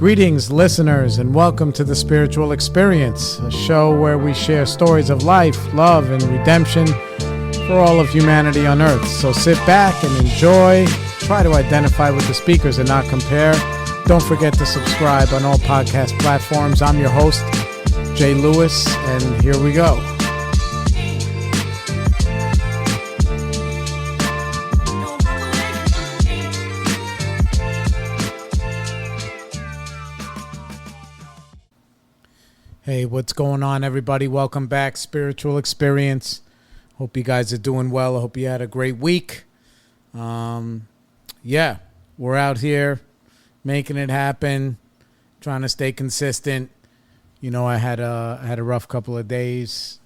Greetings, listeners, and welcome to The Spiritual Experience, a show where we share stories of life, love, and redemption for all of humanity on Earth. So sit back and enjoy. Try to identify with the speakers and not compare. Don't forget to subscribe on all podcast platforms. I'm your host, Jay Lewis, and here we go. Hey, what's going on, everybody? Welcome back, Spiritual Experience. Hope you guys are doing well. I hope you had a great week. We're out here making it happen, trying to stay consistent. You know, I had a rough couple of days.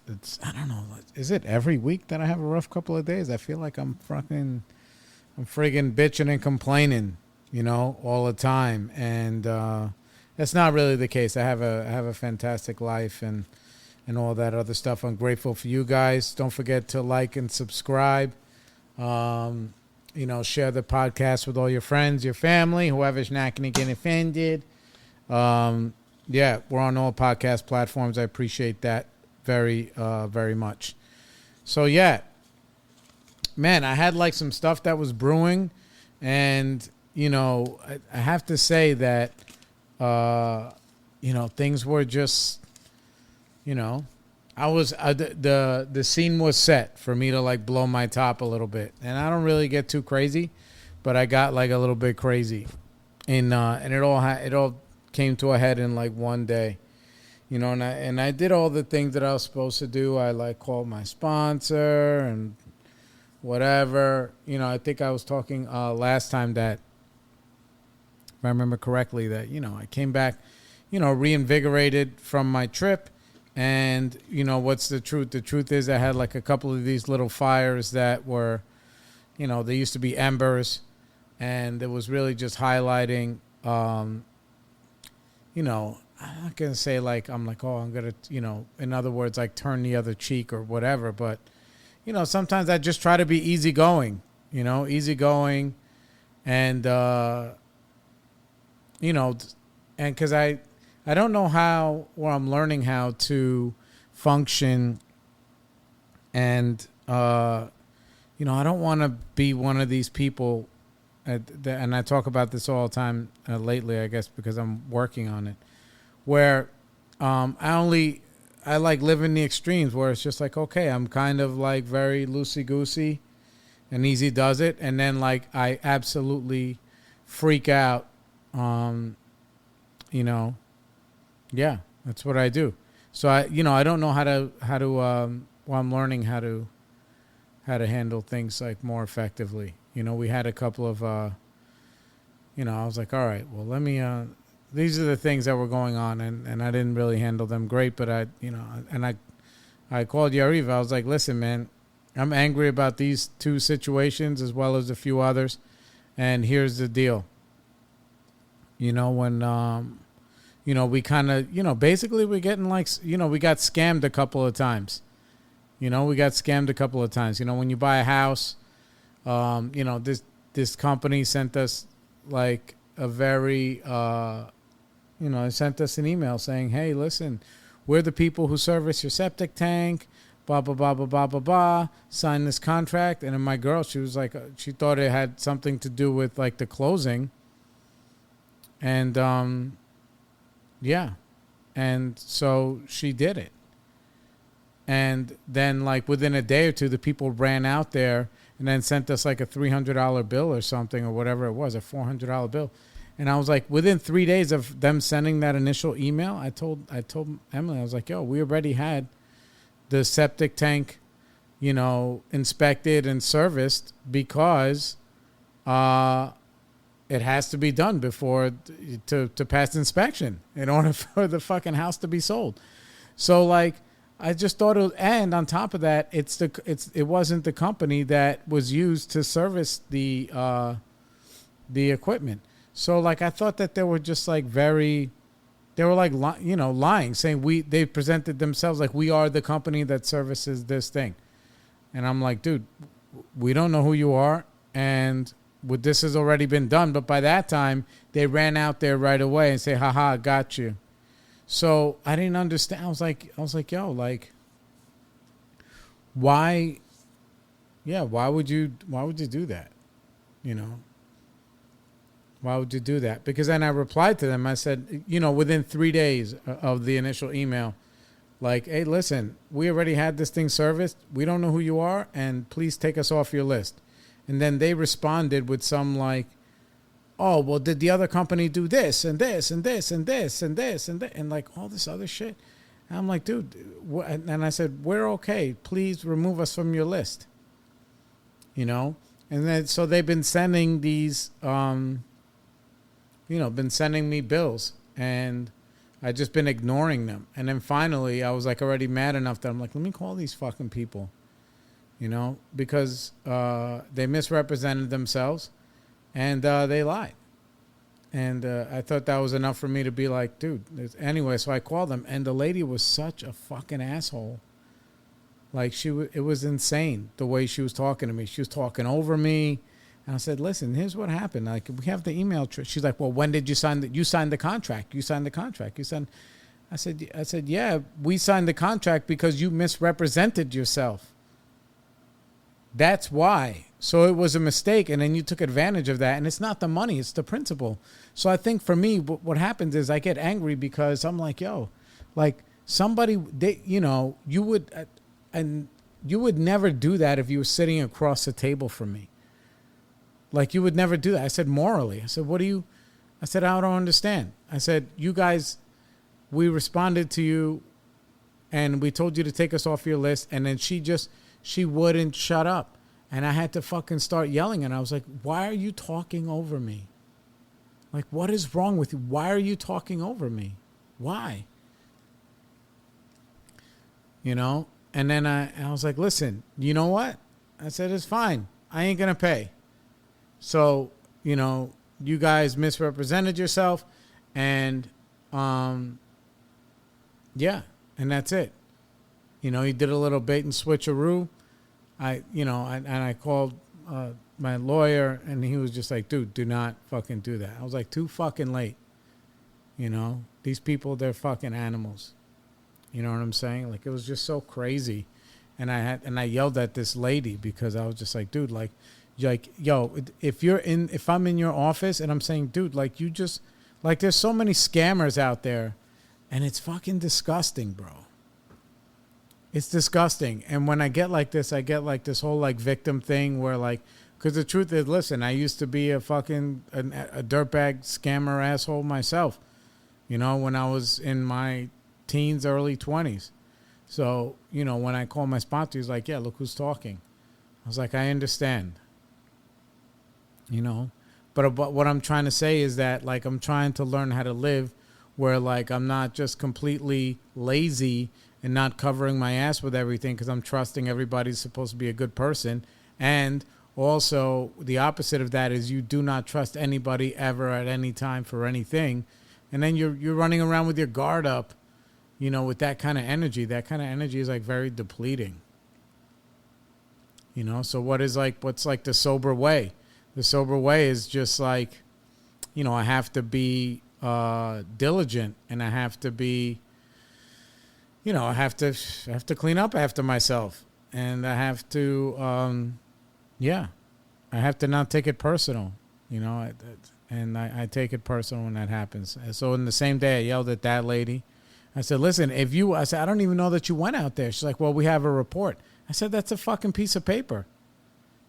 I don't know. Is it every week that I have a rough couple of days? I feel like I'm friggin' bitching and complaining, you know, all the time. And that's not really the case. I have a fantastic life and all that other stuff. I'm grateful for you guys. Don't forget to like and subscribe. Share the podcast with all your friends, your family, whoever's not going to get offended. We're on all podcast platforms. I appreciate that very, very much. So, man, I had like some stuff that was brewing. And, I have to say that, things were just, the scene was set for me to like blow my top a little bit. And I don't really get too crazy, but I got like a little bit crazy. And it all came to a head in like one day, and I did all the things that I was supposed to do. I like called my sponsor and whatever. I think I was talking last time that, if I remember correctly, that, I came back, reinvigorated from my trip. And, what's the truth? The truth is I had like a couple of these little fires that were, they used to be embers. And it was really just highlighting, I'm not going to say like, I'm like, I'm going to, in other words, like turn the other cheek or whatever. But, sometimes I just try to be easygoing, and, and because I don't know I'm learning how to function. And, I don't want to be one of these people, and I talk about this all the time lately, I guess, because I'm working on it, where I like live in the extremes where it's just like, okay, I'm kind of like very loosey-goosey and easy does it. And then like I absolutely freak out. That's what I do. So I don't know how to I'm learning how to handle things like more effectively. We had a couple of, I was like, all right, well, let me, these are the things that were going on and I didn't really handle them great, but I called Yariv. I was like, listen, man, I'm angry about these two situations as well as a few others. And here's the deal. When, we kind of, basically we're getting like, we got scammed a couple of times. When you buy a house, this company sent us like a very, they sent us an email saying, hey, listen, we're the people who service your septic tank, blah, blah, blah, blah, blah, blah, blah, sign this contract. And then my girl, she was like, she thought it had something to do with like the closing. And, and so she did it. And then like within a day or two, the people ran out there and then sent us like a $300 bill or something or whatever it was, a $400 bill. And I was like, within 3 days of them sending that initial email, I told Emily, I was like, yo, we already had the septic tank, inspected and serviced because, it has to be done before to pass inspection in order for the fucking house to be sold. So like, I just thought and on top of that, it wasn't the company that was used to service the equipment. So like, I thought that they were just like lying, saying they presented themselves like we are the company that services this thing. And I'm like, dude, we don't know who you are. And this has already been done. But by that time, they ran out there right away and say, haha, got you. So I didn't understand. I was like, yo, like, why? Yeah, why would you do that? You know, why would you do that? Because then I replied to them. I said, within 3 days of the initial email, like, hey, listen, we already had this thing serviced. We don't know who you are, and please take us off your list. And then they responded with some like, oh, well, did the other company do this and this and this and this and this and that, and like all this other shit? And I'm like, dude, and I said, we're okay. Please remove us from your list. And then so they've been sending these, been sending me bills, and I just been ignoring them. And then finally, I was like already mad enough that I'm like, let me call these fucking people, because they misrepresented themselves. And they lied. And I thought that was enough for me to be like, dude. Anyway, so I called them. And the lady was such a fucking asshole. Like, it was insane the way she was talking to me. She was talking over me. And I said, listen, here's what happened. Like, we have the email. She's like, well, when did you sign you signed the contract? You signed the contract. I said, yeah, we signed the contract because you misrepresented yourself. That's why. So it was a mistake, and then you took advantage of that. And it's not the money, it's the principle. So I think for me, what happens is I get angry because I'm like, yo, like somebody, you would never do that if you were sitting across the table from me. Like, you would never do that. I said, morally. I said, I don't understand. I said, you guys, we responded to you, and we told you to take us off your list, and then she wouldn't shut up. And I had to fucking start yelling. And I was like, why are you talking over me? Like, what is wrong with you? Why are you talking over me? Why? And then I was like, listen, you know what? I said, it's fine. I ain't going to pay. So, you guys misrepresented yourself. And, yeah. And that's it. He did a little bait and switcheroo. I called my lawyer, and he was just like, dude, do not fucking do that. I was like, too fucking late. These people, they're fucking animals. You know what I'm saying? Like, it was just so crazy. And I yelled at this lady because I was just like, dude, like, yo, if I'm in your office and I'm saying, dude, like, you just, like, there's so many scammers out there, and it's fucking disgusting, bro. It's disgusting. And when I get like this, I get like this whole like victim thing where like, because the truth is, listen, I used to be a fucking a dirtbag scammer asshole myself, when I was in my teens, early 20s. So, when I call my sponsor, he's like, yeah, look who's talking. I was like, I understand, but what I'm trying to say is that, like, I'm trying to learn how to live where, like, I'm not just completely lazy and not covering my ass with everything because I'm trusting everybody's supposed to be a good person. And also the opposite of that is you do not trust anybody ever at any time for anything. And then you're running around with your guard up, with that kind of energy. That kind of energy is like very depleting. So what's like the sober way? The sober way is just like, I have to be diligent, and I have to be, I have to clean up after myself, and I have to, I have to not take it personal, and I take it personal when that happens. And so in the same day, I yelled at that lady. I said, listen, I don't even know that you went out there. She's like, well, we have a report. I said, that's a fucking piece of paper.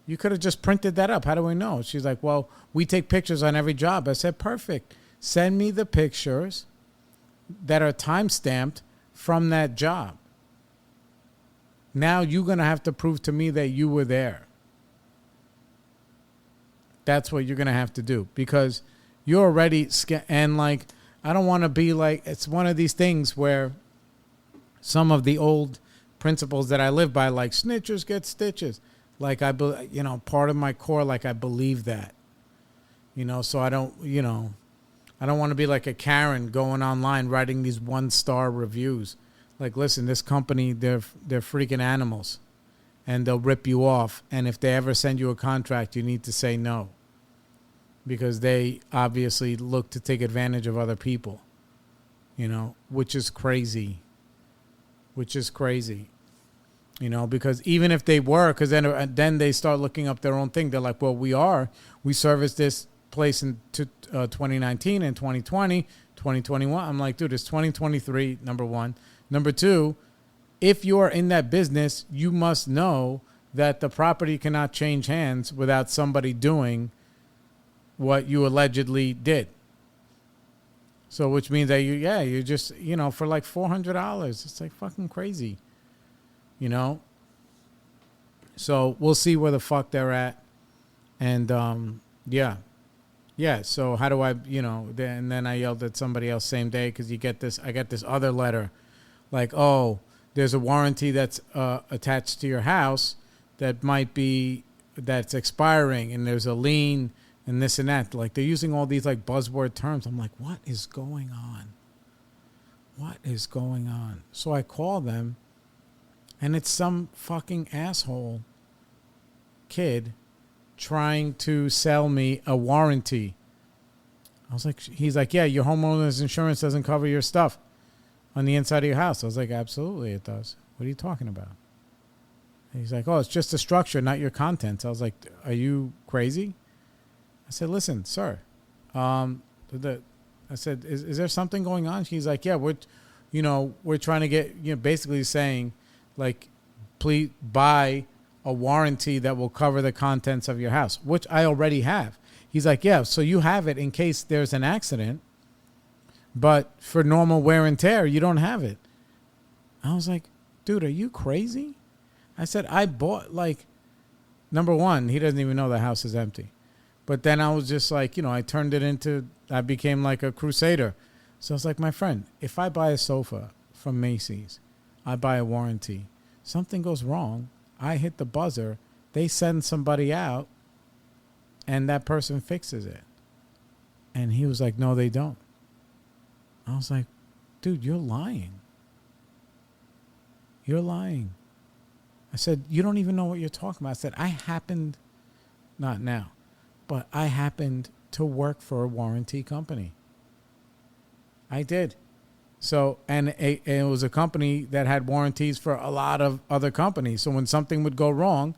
You could have just printed that up. How do we know? She's like, well, we take pictures on every job. I said, perfect. Send me the pictures that are time-stamped from that job. Now you're going to have to prove to me that you were there. That's what you're going to have to do, because you're already, and like, I don't want to be like, it's one of these things where some of the old principles that I live by, like snitchers get stitches. Like, part of my core, like, I believe that, so I don't want to be like a Karen going online writing these 1-star reviews. Like, listen, this company, they're freaking animals, and they'll rip you off. And if they ever send you a contract, you need to say no. because they obviously look to take advantage of other people, which is crazy. Because even if they were, because then they start looking up their own thing. They're like, well, we serviced this place in 2019 and 2020, 2021. I'm like, dude, it's 2023, number one. Number two, if you are in that business, you must know that the property cannot change hands without somebody doing what you allegedly did. So which means that you just, for like $400, it's like fucking crazy, So we'll see where the fuck they're at. And, yeah. So how do I, and then I yelled at somebody else same day, because I get this other letter like, oh, there's a warranty that's attached to your house that's expiring, and there's a lien and this and that. Like, they're using all these like buzzword terms. I'm like, what is going on? So I call them, and it's some fucking asshole kid trying to sell me a warranty. I was like, he's like, yeah, your homeowner's insurance doesn't cover your stuff on the inside of your house. I was like, absolutely it does. What are you talking about? And he's like, oh, it's just the structure, not your contents. I was like, are you crazy? I said, listen, sir. I said, is there something going on? He's like, yeah, we're trying to get, basically saying, like, please buy a warranty that will cover the contents of your house, which I already have. He's like, yeah, so you have it in case there's an accident, but for normal wear and tear, you don't have it. I was like, dude, are you crazy? I said, I bought, like, number one, he doesn't even know the house is empty. But then I was just like, I became like a crusader. So I was like, my friend, if I buy a sofa from Macy's, I buy a warranty, something goes wrong, I hit the buzzer, they send somebody out, and that person fixes it. And he was like, no, they don't. I was like, dude, you're lying. I said, you don't even know what you're talking about. I said, not now, but I happened to work for a warranty company. I did. So, and it was a company that had warranties for a lot of other companies. So when something would go wrong,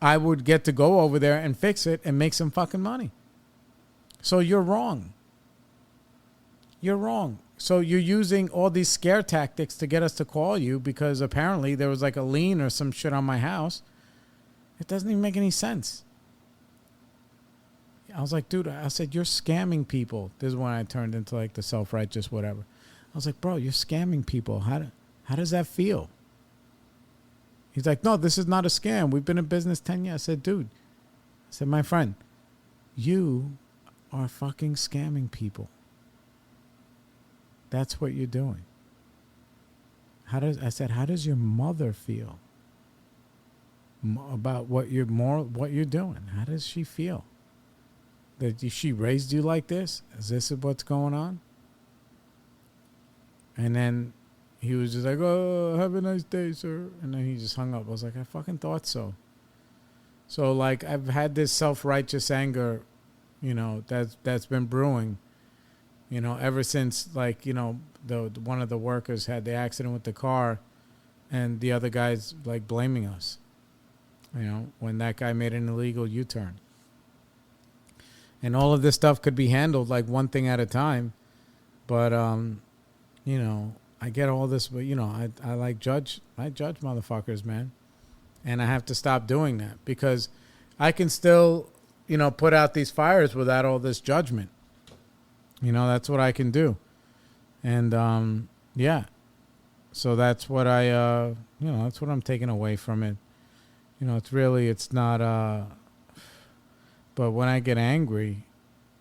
I would get to go over there and fix it and make some fucking money. So you're wrong. So you're using all these scare tactics to get us to call you because apparently there was like a lien or some shit on my house. It doesn't even make any sense. I was like, dude, I said, you're scamming people. This is when I turned into like the self-righteous whatever. I was like, bro, you're scamming people. How does that feel? He's like, no, this is not a scam. We've been in business 10 years. I said, dude, my friend, you are fucking scamming people. That's what you're doing. How does your mother feel about what you're doing? How does she feel? That she raised you like this? Is this what's going on? And then he was just like, oh, have a nice day, sir. And then he just hung up. I was like, I fucking thought so. So, like, I've had this self-righteous anger, that's been brewing, ever since, like, one of the workers had the accident with the car and the other guy's, like, blaming us, when that guy made an illegal U-turn. And all of this stuff could be handled, like, one thing at a time. But, I get all this, but, I judge motherfuckers, man. And I have to stop doing that because I can still, put out these fires without all this judgment. That's what I can do. And, yeah. So that's what that's what I'm taking away from it. It's not, but when I get angry,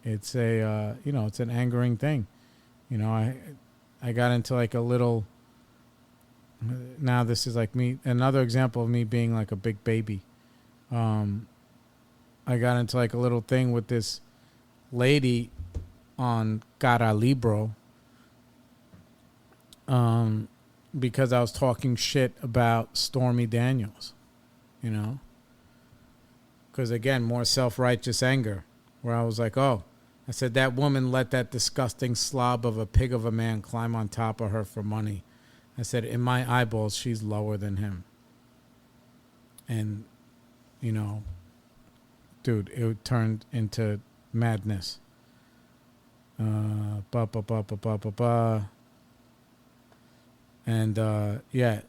it's it's an angering thing. I got into like a little, now this is like me, another example of me being like a big baby. I got into like a little thing with this lady on Cara Libro, because I was talking shit about Stormy Daniels, because again, more self-righteous anger, where I was like, oh, I said, that woman let that disgusting slob of a pig of a man climb on top of her for money. I said, in my eyeballs, she's lower than him. And, you know, dude, it turned into madness. And, yeah,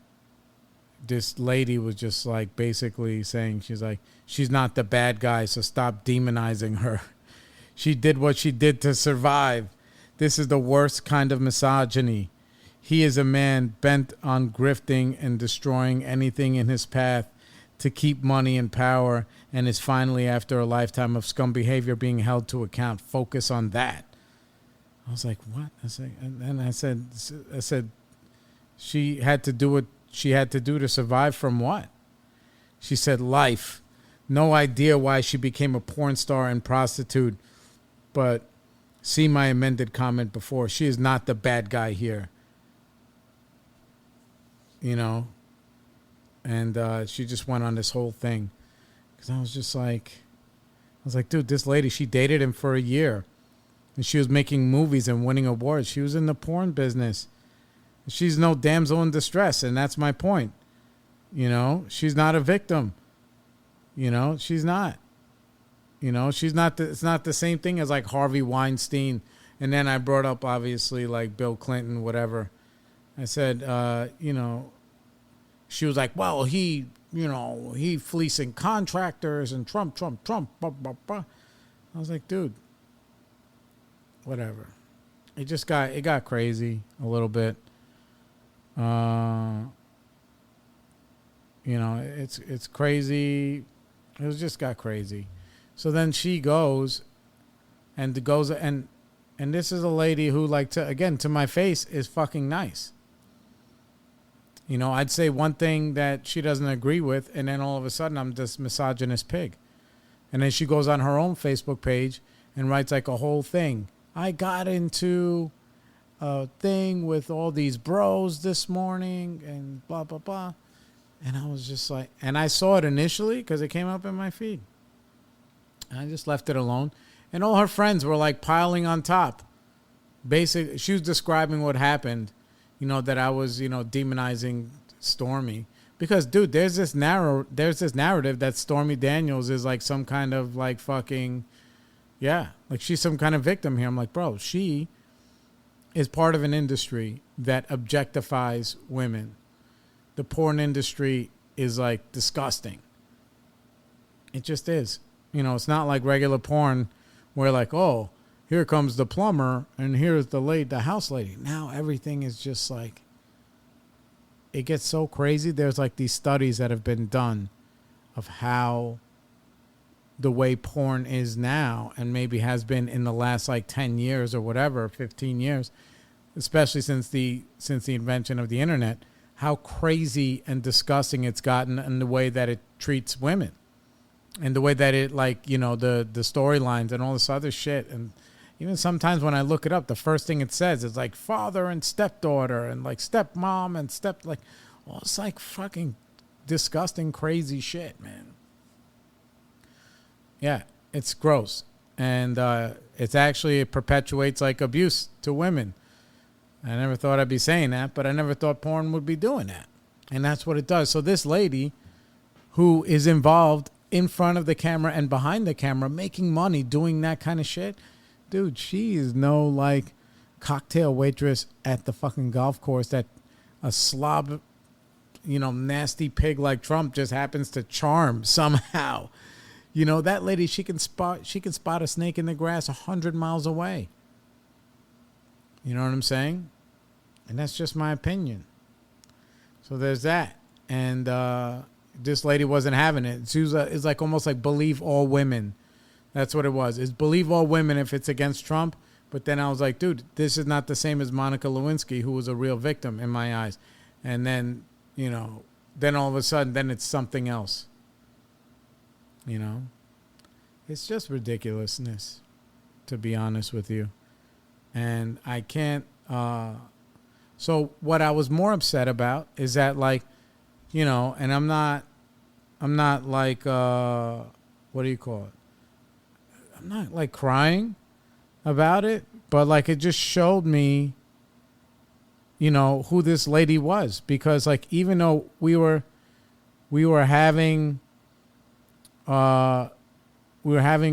this lady was just like basically saying, she's like, she's not the bad guy, so stop demonizing her. She did what she did to survive. This is the worst kind of misogyny. He is a man bent on grifting and destroying anything in his path to keep money and power, and is finally, after a lifetime of scum behavior, being held to account. Focus on that. I was like, what? I said, she had to do what she had to do to survive from what? She said, life. No idea why she became a porn star and prostitute, but see my amended comment before. She is not the bad guy here. You know? And she just went on this whole thing. Because I was like, dude, this lady, she dated him for a year. And she was making movies and winning awards. She was in the porn business. She's no damsel in distress, and that's my point. You know, she's not a victim. You know, she's not. You know, she's not. It's not the same thing as like Harvey Weinstein. And then I brought up, obviously, like Bill Clinton, whatever. I said, you know, she was like, well, he fleecing contractors and Trump, blah, blah, blah. I was like, dude, whatever. It got crazy a little bit. You know, it's crazy. It just got crazy. So then she goes and this is a lady who, like, to my face, is fucking nice. You know, I'd say one thing that she doesn't agree with, and then all of a sudden I'm this misogynist pig. And then she goes on her own Facebook page and writes like a whole thing. I got into a thing with all these bros this morning and blah, blah, blah. And I was just like, and I saw it initially because it came up in my feed. And I just left it alone. And all her friends were like piling on top. Basically, she was describing what happened, you know, that I was, you know, demonizing Stormy. Because, dude, there's this narrative that Stormy Daniels is like some kind of like fucking, yeah, like she's some kind of victim here. I'm like, bro, she is part of an industry that objectifies women. The porn industry is like disgusting. It just is. You know, it's not like regular porn where like, oh, here comes the plumber and here's the house lady. Now everything is just like, it gets so crazy. There's like these studies that have been done of how the way porn is now and maybe has been in the last like 10 years or whatever, 15 years, especially since the invention of the internet, how crazy and disgusting it's gotten in the way that it treats women and the way that it, like, you know, the storylines and all this other shit. And even sometimes when I look it up, the first thing it says is like father and stepdaughter and like stepmom and well, it's like fucking disgusting, crazy shit, man. Yeah, it's gross. And it perpetuates like abuse to women. I never thought I'd be saying that, but I never thought porn would be doing that. And that's what it does. So this lady who is involved in front of the camera and behind the camera making money doing that kind of shit, dude, she is no like cocktail waitress at the fucking golf course that a slob, you know, nasty pig like Trump just happens to charm somehow. You know, that lady, she can spot a snake in the grass 100 miles away. You know what I'm saying? And that's just my opinion. So there's that. And this lady wasn't having it. It's like almost like believe all women. That's what it was. It's believe all women if it's against Trump. But then I was like, dude, this is not the same as Monica Lewinsky, who was a real victim in my eyes. And then, you know, then all of a sudden, then it's something else. You know? It's just ridiculousness, to be honest with you. And I can't... So what I was more upset about is that, like, you know, and I'm not like, what do you call it? I'm not like crying about it, but like it just showed me, you know, who this lady was. Because like even though we were having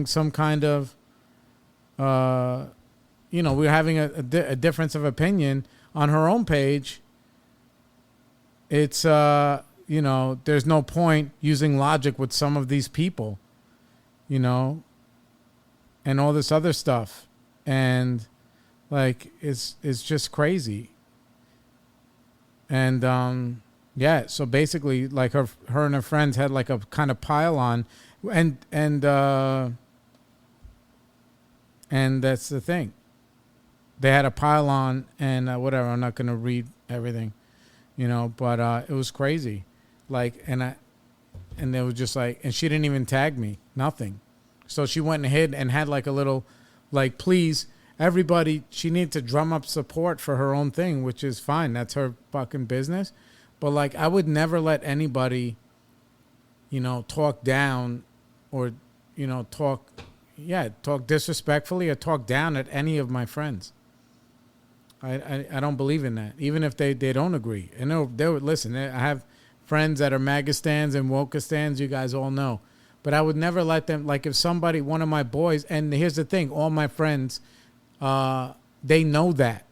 some kind of you know, we were having a difference of opinion on her own page. It's you know, there's no point using logic with some of these people, you know, and all this other stuff. And like it's just crazy. And yeah, so basically like her and her friends had like a kind of pile on, and that's the thing. They had a pile on and whatever. I'm not going to read everything, you know, but it was crazy. Like, and they were just like, and she didn't even tag me, nothing. So she went ahead and had like a little, like, please, everybody, she needed to drum up support for her own thing, which is fine. That's her fucking business. But like, I would never let anybody, you know, talk down or, you know, talk disrespectfully or talk down at any of my friends. I don't believe in that, even if they don't agree. And they would listen. I have friends that are MAGA stands and woke stands. You guys all know. But I would never let them, like if somebody, one of my boys, and here's the thing, all my friends, they know that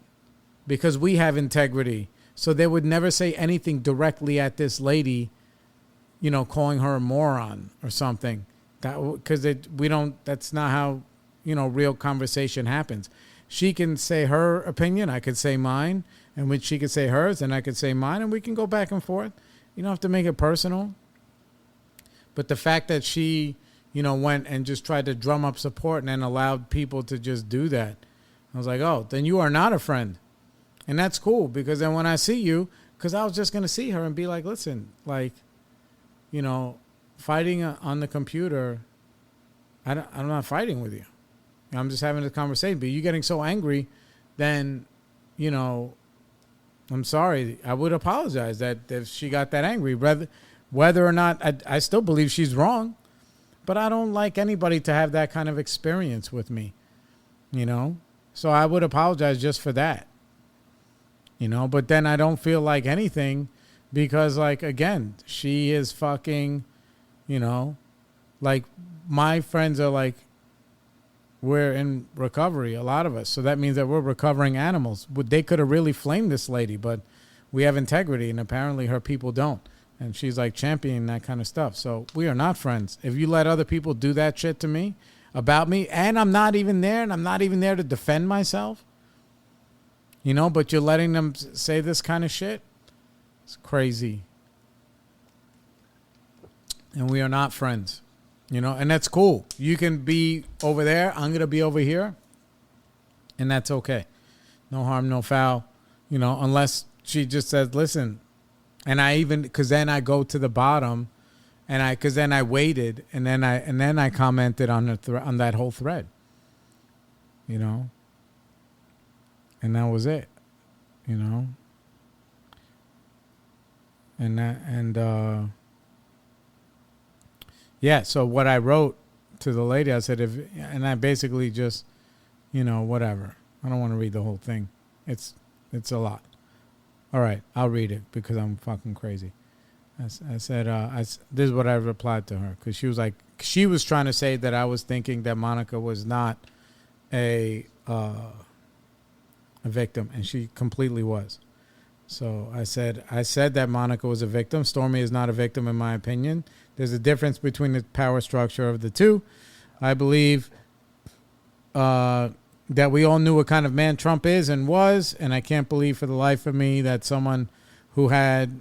because we have integrity. So they would never say anything directly at this lady, you know, calling her a moron or something. Because that's not how, you know, real conversation happens. She can say her opinion, I could say mine, and when she could say hers, and I could say mine, and we can go back and forth. You don't have to make it personal. But the fact that she, you know, went and just tried to drum up support and then allowed people to just do that, I was like, oh, then you are not a friend. And that's cool, because then when I see you, because I was just going to see her and be like, listen, like, you know, fighting on the computer, I'm not fighting with you. I'm just having a conversation. But you getting so angry, then, you know, I'm sorry. I would apologize that if she got that angry. Whether or not, I still believe she's wrong. But I don't like anybody to have that kind of experience with me, you know. So I would apologize just for that, you know. But then I don't feel like anything because, like, again, she is fucking, you know, like my friends are like, we're in recovery, a lot of us. So that means that we're recovering animals. They could have really flamed this lady, but we have integrity, and apparently her people don't. And she's like championing that kind of stuff. So we are not friends. If you let other people do that shit to me, about me, and I'm not even there, and I'm not even there to defend myself, you know, but you're letting them say this kind of shit, it's crazy. And we are not friends. You know, and that's cool. You can be over there. I'm going to be over here. And that's okay. No harm, no foul. You know, unless she just says, listen. And I even, because then I go to the bottom. And because then I waited. And then I commented on on that whole thread. You know. And that was it. You know. Yeah, so what I wrote to the lady, I said, and I basically just, you know, whatever. I don't want to read the whole thing. It's a lot. All right, I'll read it because I'm fucking crazy. I said, this is what I replied to her, because she was like, she was trying to say that I was thinking that Monica was not a victim, and she completely was. So I said that Monica was a victim. Stormy is not a victim, in my opinion. There's a difference between the power structure of the two. I believe that we all knew what kind of man Trump is and was, and I can't believe for the life of me that someone who had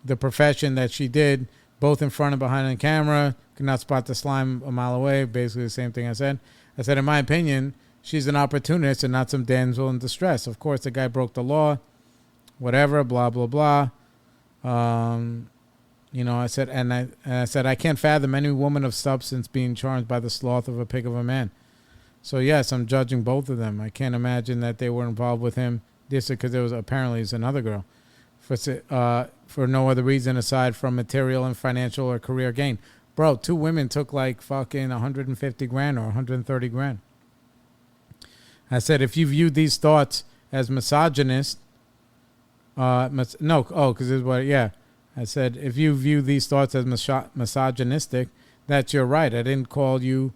the profession that she did, both in front and behind the camera, could not spot the slime a mile away. Basically the same thing I said. I said, in my opinion, she's an opportunist and not some damsel in distress. Of course, the guy broke the law, whatever, blah, blah, blah. You know, I said, and I said, I can't fathom any woman of substance being charged by the sloth of a pig of a man. So yes, I'm judging both of them. I can't imagine that they were involved with him just because there was apparently it's another girl for no other reason aside from material and financial or career gain. bro, 2 women took like fucking 150 grand or 130 grand. I said, if you view these thoughts as misogynist, because this is what, yeah. I said, if you view these thoughts as misogynistic, that's your right. I didn't call you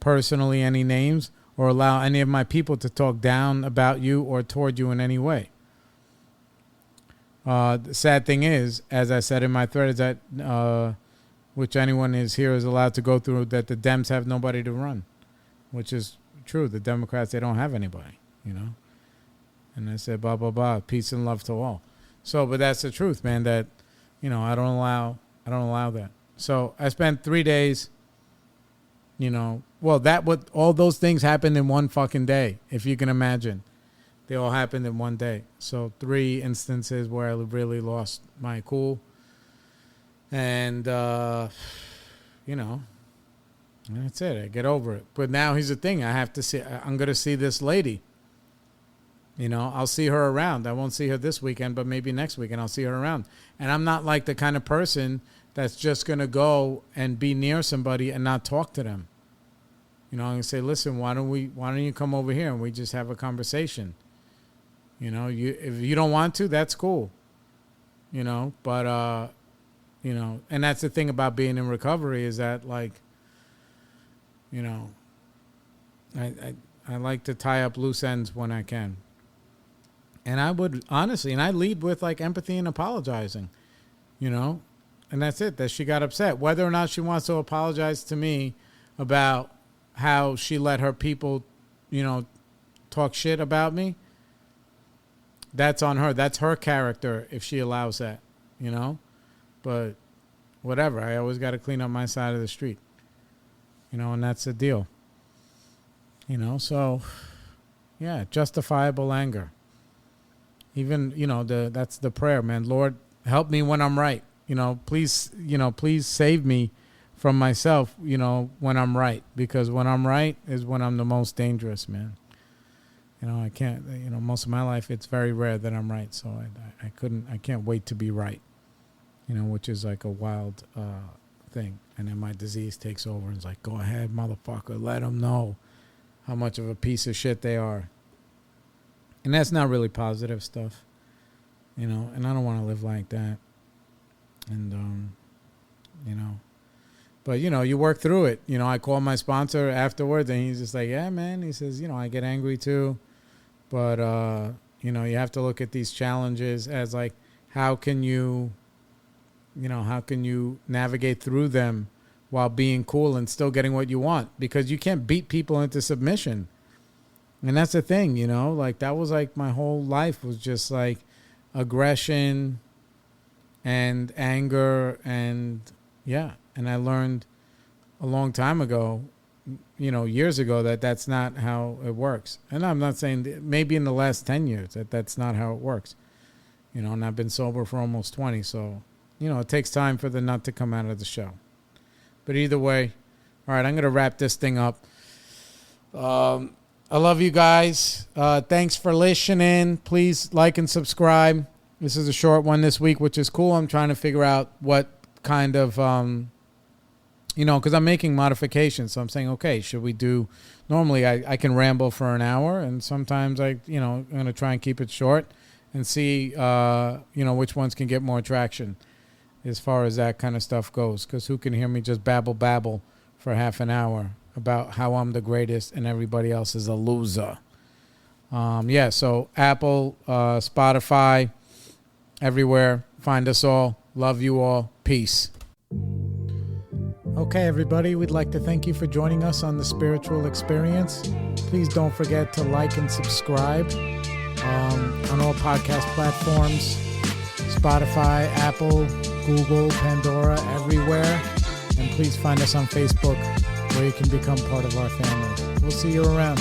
personally any names or allow any of my people to talk down about you or toward you in any way. The sad thing is, as I said in my thread, is that, which anyone is here is allowed to go through, that the Dems have nobody to run, which is true. The Democrats, they don't have anybody, you know. And I said, blah, blah, blah, peace and love to all. So, but that's the truth, man, that, you know, I don't allow that. So I spent 3 days, you know, well, all those things happened in one fucking day, if you can imagine. They all happened in one day. So 3 instances where I really lost my cool. And, you know, that's it. I get over it. But now here's the thing. I'm going to see this lady. You know, I'll see her around. I won't see her this weekend, but maybe next weekend I'll see her around. And I'm not like the kind of person that's just going to go and be near somebody and not talk to them. You know, I'm going to say, listen, why don't you come over here and we just have a conversation? You know, if you don't want to, that's cool. You know, but, you know, and that's the thing about being in recovery is that, like, you know, I like to tie up loose ends when I can. And I would honestly, and I lead with like empathy and apologizing, you know, and that's it, that she got upset. Whether or not she wants to apologize to me about how she let her people, you know, talk shit about me, that's on her. That's her character if she allows that, you know. But whatever, I always got to clean up my side of the street, you know, and that's the deal. You know, so, yeah, justifiable anger. Even, you know, that's the prayer, man. Lord, help me when I'm right. You know, please save me from myself, you know, when I'm right. Because when I'm right is when I'm the most dangerous, man. You know, I can't, you know, most of my life, it's very rare that I'm right. So I can't wait to be right, you know, which is like a wild thing. And then my disease takes over and it's like, go ahead, motherfucker, let them know how much of a piece of shit they are. And that's not really positive stuff, you know, and I don't want to live like that. And, you know, but, you know, you work through it. You know, I call my sponsor afterwards and he's just like, yeah, man. He says, you know, I get angry too. But, you know, you have to look at these challenges as like, how can you navigate through them while being cool and still getting what you want? Because you can't beat people into submission. And that's the thing, you know, like that was like my whole life was just like aggression and anger. And yeah. And I learned a long time ago, you know, years ago, that that's not how it works. And I'm not saying that maybe in the last 10 years that that's not how it works, you know, and I've been sober for almost 20. So, you know, it takes time for the nut to come out of the shell. But either way, all right, I'm going to wrap this thing up. I love you guys. Thanks for listening. Please like and subscribe. This is a short one this week, which is cool. I'm trying to figure out what kind of, you know, because I'm making modifications. So I'm saying, okay, should we do, normally I can ramble for an hour. And sometimes I'm going to try and keep it short and see, you know, which ones can get more traction as far as that kind of stuff goes. Because who can hear me just babble for half an hour about how I'm the greatest and everybody else is a loser. Yeah, so Apple, Spotify, everywhere. Find us all. Love you all. Peace. Okay, everybody, we'd like to thank you for joining us on The Spiritual Experience. Please don't forget to like and subscribe on all podcast platforms, Spotify, Apple, Google, Pandora, everywhere. And please find us on Facebook, where you can become part of our family. We'll see you around.